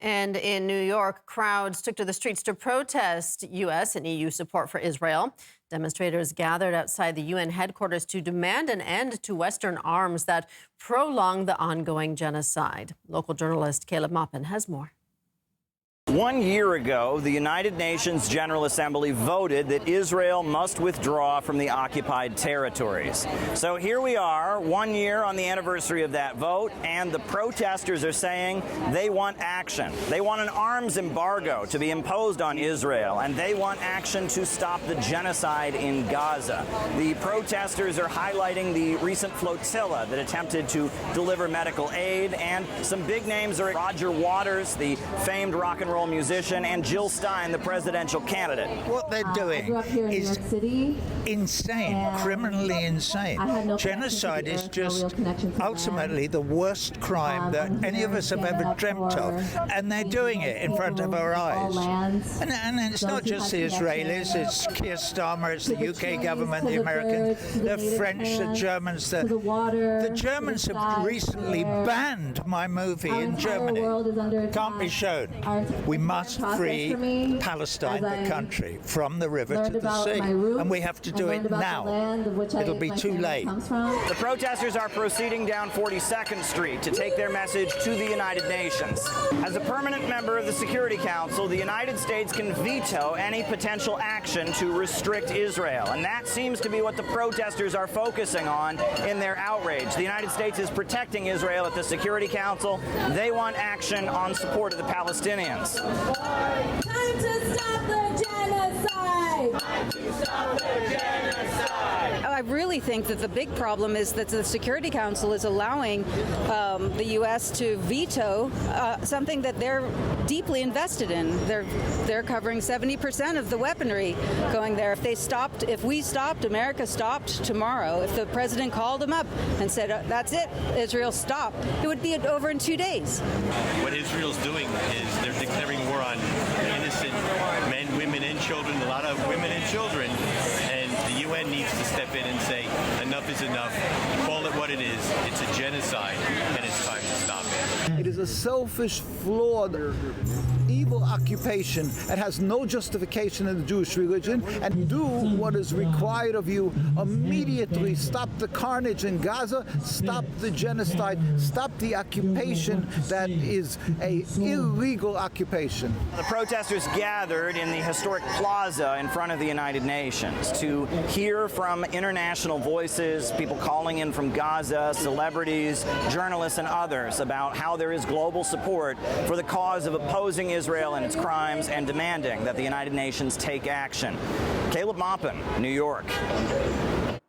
And in New York, crowds took to the streets to protest U.S. and EU support for Israel. Demonstrators gathered outside the UN headquarters to demand an end to Western arms that prolong the ongoing genocide. Local journalist Caleb Maupin has more. 1 year ago, the United Nations General Assembly voted that Israel must withdraw from the occupied territories. So here we are, 1 year on the anniversary of that vote, and the protesters are saying they want action. They want an arms embargo to be imposed on Israel, and they want action to stop the genocide in Gaza. The protesters are highlighting the recent flotilla that attempted to deliver medical aid, and some big names are Roger Waters, the famed rock and roll musician, and Jill Stein, the presidential candidate. What they're doing is insane, criminally insane. Genocide is just ultimately the worst crime that any of us have ever dreamt of, and they're doing it in front of our eyes. And it's not just the Israelis, it's Keir Starmer, it's the UK government, the Americans, the French, the Germans. The Germans have recently banned my movie in Germany. Can't be shown. We must free Palestine, the country, from the river to the sea. And we have to do it now. It'll be too late. The protesters are proceeding down 42nd Street to take their message to the United Nations. As a permanent member of the Security Council, the United States can veto any potential action to restrict Israel. And that seems to be what the protesters are focusing on in their outrage. The United States is protecting Israel at the Security Council. They want action on support of the Palestinians. Time to stop the genocide! Time to stop the genocide! I really think that the big problem is that the Security Council is allowing the U.S. to veto something that they're deeply invested in. They're covering 70% of the weaponry going there. If we stopped, America stopped tomorrow. If the president called them up and said, that's it, Israel stop, it would be over in 2 days. What Israel's doing is they're declaring war on innocent men, women, and children, a lot of women and children, and the UN needs to step in and say, enough is enough, call it what it is, it's a genocide, and it's time to stop it. It is a selfish, flawed, evil occupation that has no justification in the Jewish religion, and do what is required of you immediately. Stop the carnage in Gaza, stop the genocide, stop the occupation that is an illegal occupation. The protesters gathered in the historic plaza in front of the United Nations to hear from international voices, people calling in from Gaza, celebrities, journalists, and others about how there is global support for the cause of opposing Israel and its crimes and demanding that the United Nations take action. Caleb Maupin, New York.